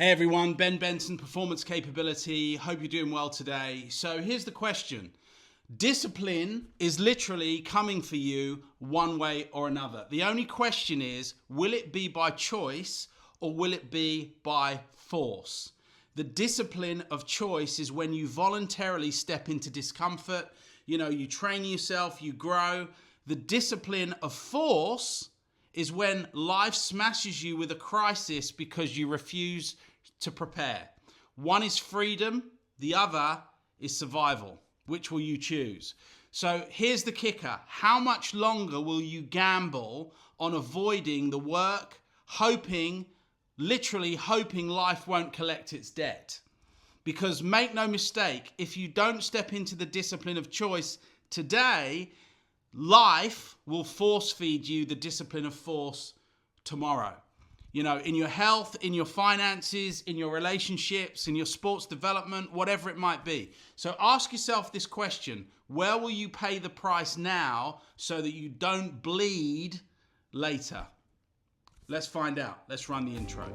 Hey everyone, Benson, Performance Capability. Hope you're doing well today. So here's the question. Discipline is literally coming for you one way or another. The only question is, will it be by choice or will it be by force? The discipline of choice is when you voluntarily step into discomfort. You train yourself, you grow. The discipline of force is when life smashes you with a crisis because you refuse to prepare. One is freedom, the other is survival. Which will you choose? So here's the kicker. How much longer will you gamble on avoiding the work, literally hoping life won't collect its debt? Because make no mistake, if you don't step into the discipline of choice today, life will force feed you the discipline of force tomorrow. In your health, in your finances, in your relationships, in your sports development, whatever it might be. So ask yourself this question: where will you pay the price now so that you don't bleed later? Let's find out. Let's run the intro.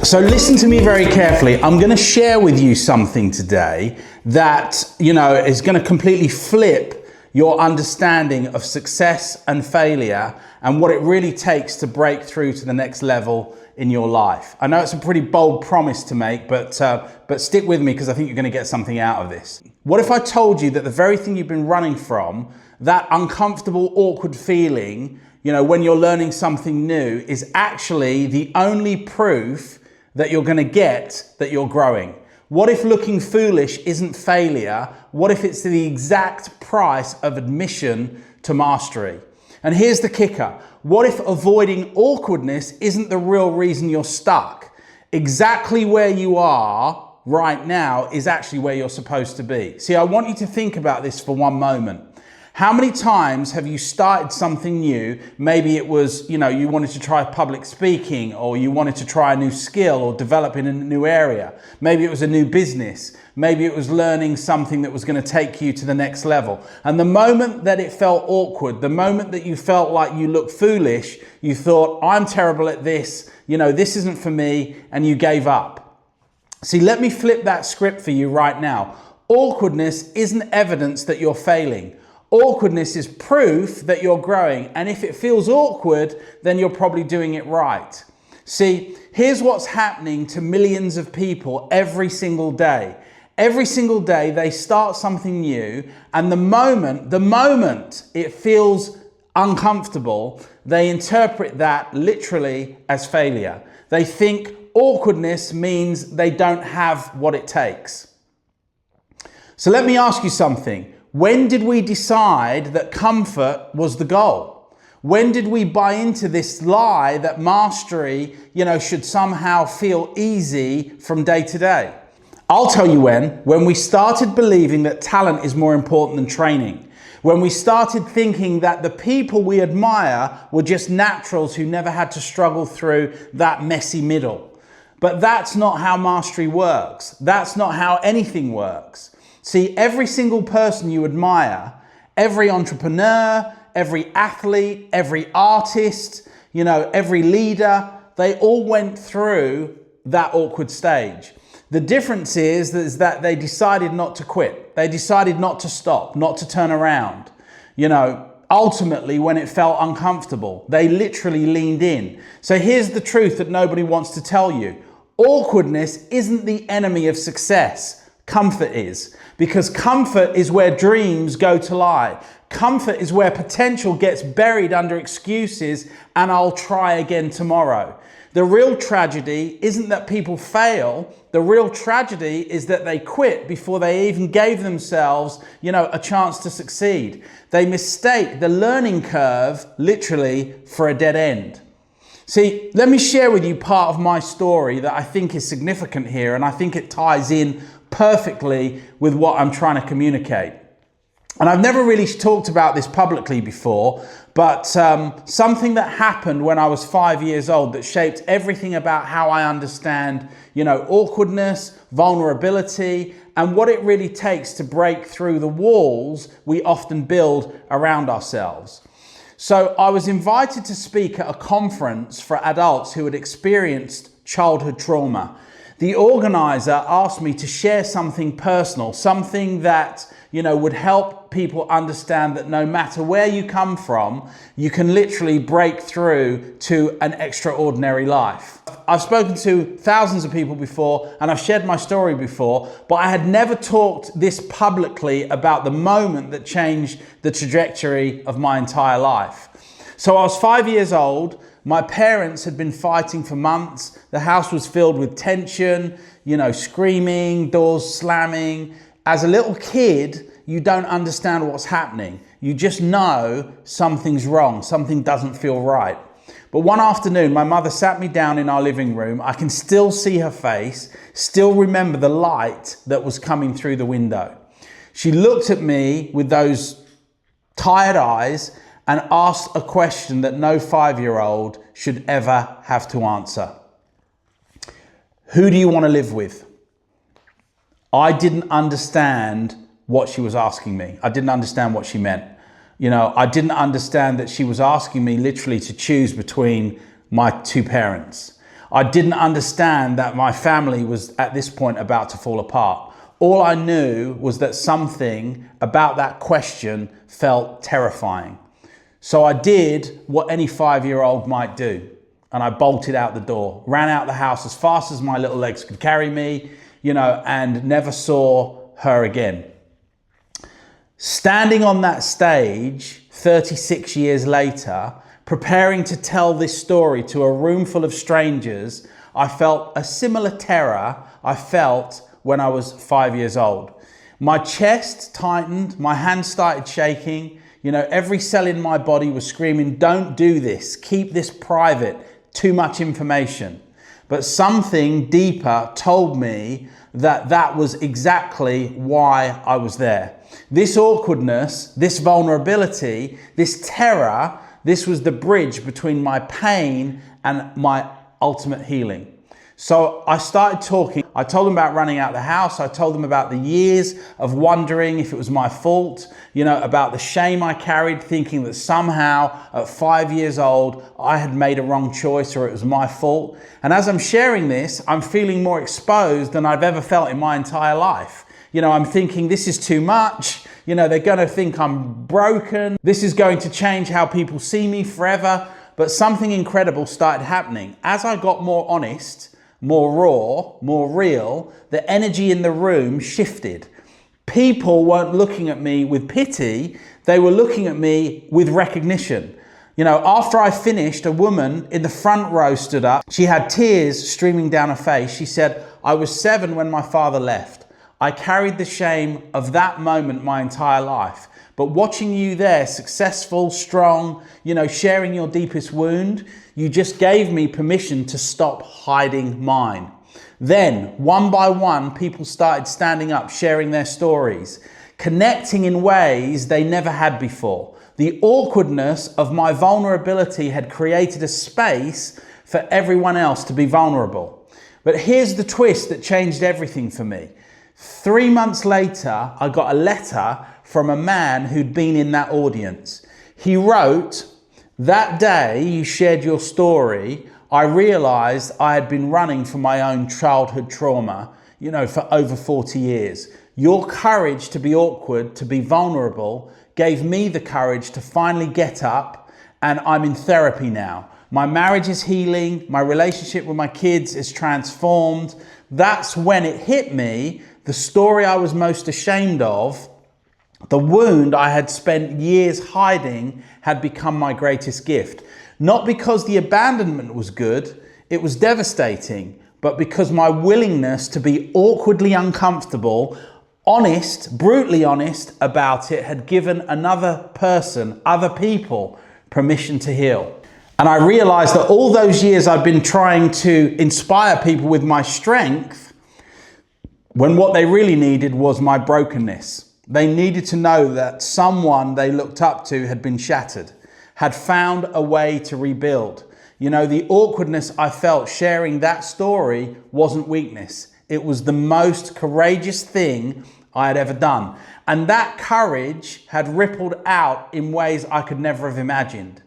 So listen to me very carefully. I'm going to share with you something today that, is going to completely flip your understanding of success and failure and what it really takes to break through to the next level in your life. I know it's a pretty bold promise to make, but stick with me because I think you're going to get something out of this. What if I told you that the very thing you've been running from, that uncomfortable, awkward feeling, when you're learning something new, is actually the only proof that you're going to get that you're growing? What if looking foolish isn't failure? What if it's the exact price of admission to mastery? And here's the kicker. What if avoiding awkwardness isn't the real reason you're stuck? Exactly where you are right now is actually where you're supposed to be. See, I want you to think about this for one moment. How many times have you started something new? Maybe it was, you wanted to try public speaking, or you wanted to try a new skill or develop in a new area. Maybe it was a new business. Maybe it was learning something that was going to take you to the next level. And the moment that it felt awkward, the moment that you felt like you looked foolish, you thought, I'm terrible at this, this isn't for me, and you gave up. See, let me flip that script for you right now. Awkwardness isn't evidence that you're failing. Awkwardness is proof that you're growing. And if it feels awkward, then you're probably doing it right. See, here's what's happening to millions of people every single day. Every single day they start something new, and the moment it feels uncomfortable, they interpret that literally as failure. They think awkwardness means they don't have what it takes. So let me ask you something. When did we decide that comfort was the goal? When did we buy into this lie that mastery, should somehow feel easy from day to day? I'll tell you when we started believing that talent is more important than training. When we started thinking that the people we admire were just naturals who never had to struggle through that messy middle. But that's not how mastery works. That's not how anything works. See, every single person you admire, every entrepreneur, every athlete, every artist, every leader, they all went through that awkward stage. The difference is that they decided not to quit. They decided not to stop, not to turn around. Ultimately, when it felt uncomfortable, they literally leaned in. So here's the truth that nobody wants to tell you. Awkwardness isn't the enemy of success. Comfort is. Because comfort is where dreams go to lie. Comfort is where potential gets buried under excuses and I'll try again tomorrow. The real tragedy isn't that people fail. The real tragedy is that they quit before they even gave themselves, a chance to succeed. They mistake the learning curve literally for a dead end. See, let me share with you part of my story that I think is significant here, and I think it ties in perfectly with what I'm trying to communicate. And I've never really talked about this publicly before, but something that happened when I was 5 years old that shaped everything about how I understand, awkwardness, vulnerability, and what it really takes to break through the walls we often build around ourselves. So I was invited to speak at a conference for adults who had experienced childhood trauma. The organizer asked me to share something personal, something that, would help people understand that no matter where you come from, you can literally break through to an extraordinary life. I've spoken to thousands of people before and I've shared my story before, but I had never talked this publicly about the moment that changed the trajectory of my entire life. So I was 5 years old. My parents had been fighting for months. The house was filled with tension, screaming, doors slamming. As a little kid, you don't understand what's happening. You just know something's wrong, something doesn't feel right. But one afternoon, my mother sat me down in our living room. I can still see her face, still remember the light that was coming through the window. She looked at me with those tired eyes and asked a question that no 5-year-old should ever have to answer. Who do you want to live with? I didn't understand what she was asking me. I didn't understand what she meant. I didn't understand that she was asking me literally to choose between my two parents. I didn't understand that my family was at this point about to fall apart. All I knew was that something about that question felt terrifying. So I did what any 5-year-old might do. And I bolted out the door, ran out the house as fast as my little legs could carry me, and never saw her again. Standing on that stage 36 years later, preparing to tell this story to a room full of strangers, I felt a similar terror I felt when I was 5 years old. My chest tightened, my hands started shaking. Every cell in my body was screaming, don't do this, keep this private, too much information. But something deeper told me that that was exactly why I was there. This awkwardness, this vulnerability, this terror, this was the bridge between my pain and my ultimate healing. So I started talking. I told them about running out the house. I told them about the years of wondering if it was my fault, about the shame I carried, thinking that somehow at 5 years old, I had made a wrong choice or it was my fault. And as I'm sharing this, I'm feeling more exposed than I've ever felt in my entire life. I'm thinking this is too much. They're going to think I'm broken. This is going to change how people see me forever. But something incredible started happening. As I got more honest, more raw, more real, the energy in the room shifted. People weren't looking at me with pity, they were looking at me with recognition. After I finished, a woman in the front row stood up. She had tears streaming down her face. She said, I was 7 when my father left. I carried the shame of that moment my entire life. But watching you there, successful, strong, sharing your deepest wound, you just gave me permission to stop hiding mine. Then, one by one, people started standing up, sharing their stories, connecting in ways they never had before. The awkwardness of my vulnerability had created a space for everyone else to be vulnerable. But here's the twist that changed everything for me. 3 months later, I got a letter from a man who'd been in that audience. He wrote, that day you shared your story, I realized I had been running from my own childhood trauma, for over 40 years. Your courage to be awkward, to be vulnerable, gave me the courage to finally get up, and I'm in therapy now. My marriage is healing, my relationship with my kids is transformed. That's when it hit me, the story I was most ashamed of, the wound I had spent years hiding, had become my greatest gift. Not because the abandonment was good, it was devastating, but because my willingness to be awkwardly uncomfortable, honest, brutally honest about it, had given another person, other people, permission to heal. And I realized that all those years I've been trying to inspire people with my strength, when what they really needed was my brokenness. They needed to know that someone they looked up to had been shattered, had found a way to rebuild. The awkwardness I felt sharing that story wasn't weakness. It was the most courageous thing I had ever done. And that courage had rippled out in ways I could never have imagined.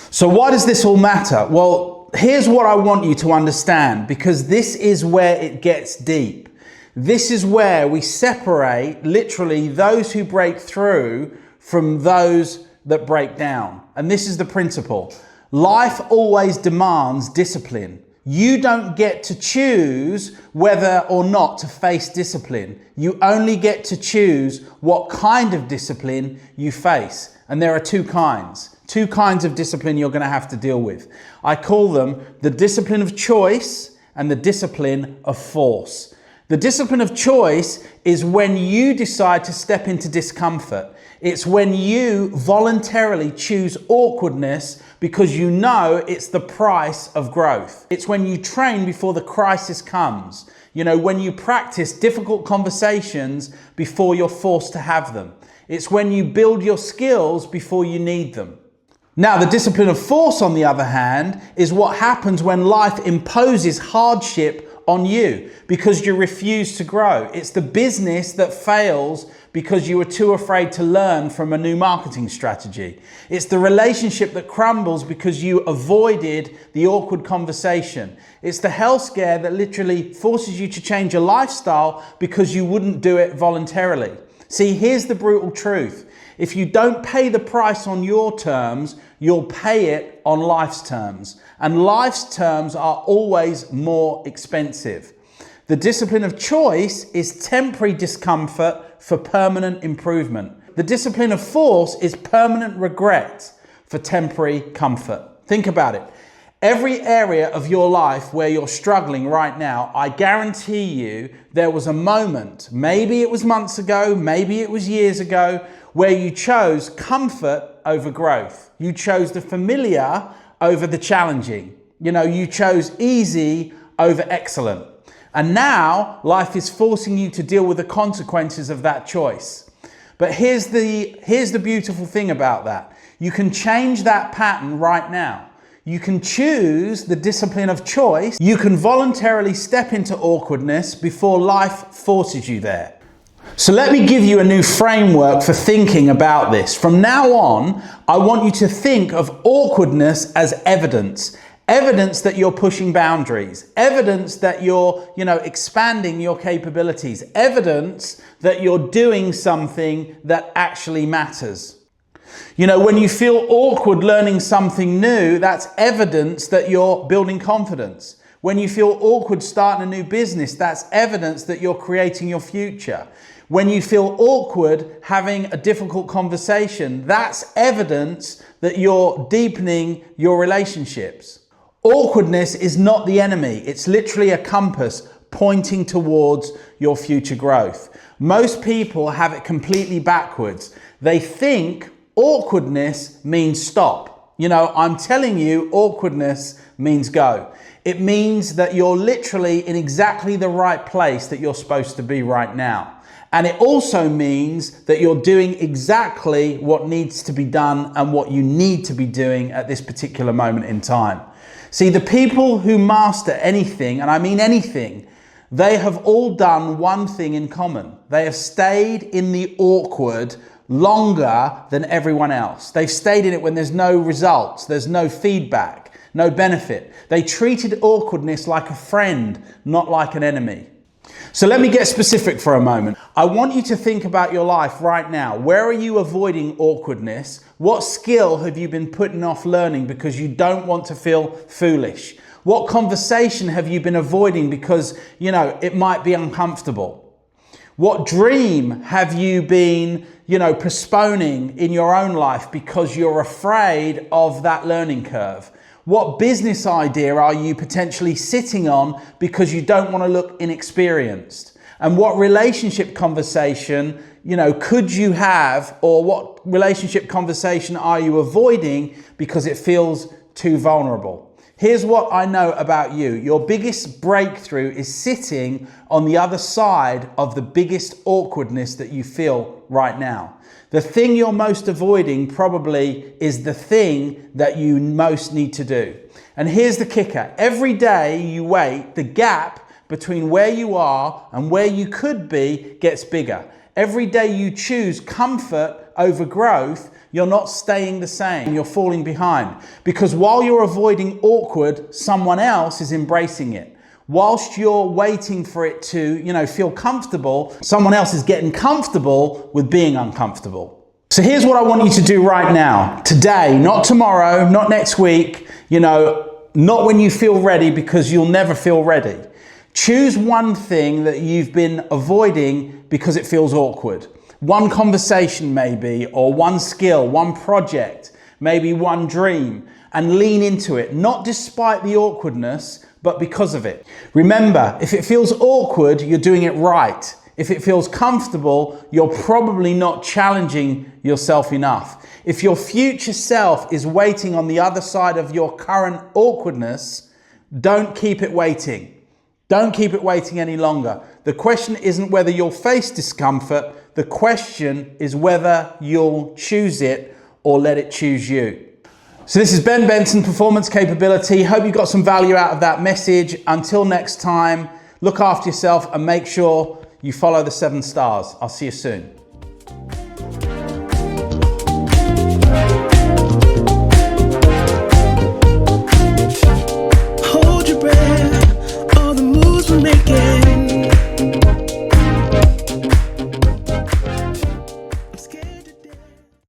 So why does this all matter? Well, here's what I want you to understand, because this is where it gets deep. This is where we separate literally those who break through from those that break down. And this is the principle. Life always demands discipline. You don't get to choose whether or not to face discipline. You only get to choose what kind of discipline you face. And there are two kinds of discipline you're going to have to deal with. I call them the discipline of choice and the discipline of force. The discipline of choice is when you decide to step into discomfort. It's when you voluntarily choose awkwardness because you know it's the price of growth. It's when you train before the crisis comes. You know, when you practice difficult conversations before you're forced to have them. It's when you build your skills before you need them. Now, the discipline of force, on the other hand, is what happens when life imposes hardship on you because you refuse to grow. It's the business that fails because you were too afraid to learn from a new marketing strategy. It's the relationship that crumbles because you avoided the awkward conversation. It's the health scare that literally forces you to change your lifestyle because you wouldn't do it voluntarily. See, here's the brutal truth. If you don't pay the price on your terms, you'll pay it on life's terms. And life's terms are always more expensive. The discipline of choice is temporary discomfort for permanent improvement. The discipline of force is permanent regret for temporary comfort. Think about it. Every area of your life where you're struggling right now, I guarantee you there was a moment, maybe it was months ago, maybe it was years ago, where you chose comfort over growth. You chose the familiar over the challenging. You know, you chose easy over excellent. And now life is forcing you to deal with the consequences of that choice. But here's the beautiful thing about that. You can change that pattern right now. You can choose the discipline of choice. You can voluntarily step into awkwardness before life forces you there. So let me give you a new framework for thinking about this. From now on, I want you to think of awkwardness as evidence. Evidence that you're pushing boundaries. Evidence that you're, expanding your capabilities. Evidence that you're doing something that actually matters. When you feel awkward learning something new, that's evidence that you're building confidence. When you feel awkward starting a new business, that's evidence that you're creating your future. When you feel awkward having a difficult conversation, that's evidence that you're deepening your relationships. Awkwardness is not the enemy. It's literally a compass pointing towards your future growth. Most people have it completely backwards. They think awkwardness means stop. I'm telling you, awkwardness means go. It means that you're literally in exactly the right place that you're supposed to be right now. And it also means that you're doing exactly what needs to be done and what you need to be doing at this particular moment in time. See, the people who master anything, and I mean anything, they have all done one thing in common. They have stayed in the awkward longer than everyone else. They've stayed in it when there's no results, there's no feedback, no benefit. They treated awkwardness like a friend, not like an enemy. So let me get specific for a moment. I want you to think about your life right now. Where are you avoiding awkwardness? What skill have you been putting off learning because you don't want to feel foolish? What conversation have you been avoiding because, it might be uncomfortable? What dream have you been, postponing in your own life because you're afraid of that learning curve? What business idea are you potentially sitting on because you don't want to look inexperienced? And what relationship conversation, could you have, or what relationship conversation are you avoiding because it feels too vulnerable? Here's what I know about you. Your biggest breakthrough is sitting on the other side of the biggest awkwardness that you feel right now. The thing you're most avoiding probably is the thing that you most need to do. And here's the kicker. Every day you wait, the gap between where you are and where you could be gets bigger. Every day you choose comfort over growth, you're not staying the same, you're falling behind. Because while you're avoiding awkward, someone else is embracing it. Whilst you're waiting for it to, feel comfortable, someone else is getting comfortable with being uncomfortable. So here's what I want you to do right now, today, not tomorrow, not next week, not when you feel ready, because you'll never feel ready. Choose one thing that you've been avoiding because it feels awkward. One conversation maybe, or one skill, one project, maybe one dream, and lean into it, not despite the awkwardness, but because of it. Remember, if it feels awkward, you're doing it right. If it feels comfortable, you're probably not challenging yourself enough. If your future self is waiting on the other side of your current awkwardness, don't keep it waiting. Don't keep it waiting any longer. The question isn't whether you'll face discomfort. The question is whether you'll choose it or let it choose you. So this is Benson, Performance Capability. Hope you got some value out of that message. Until next time, look after yourself and make sure you follow the 7 stars. I'll see you soon.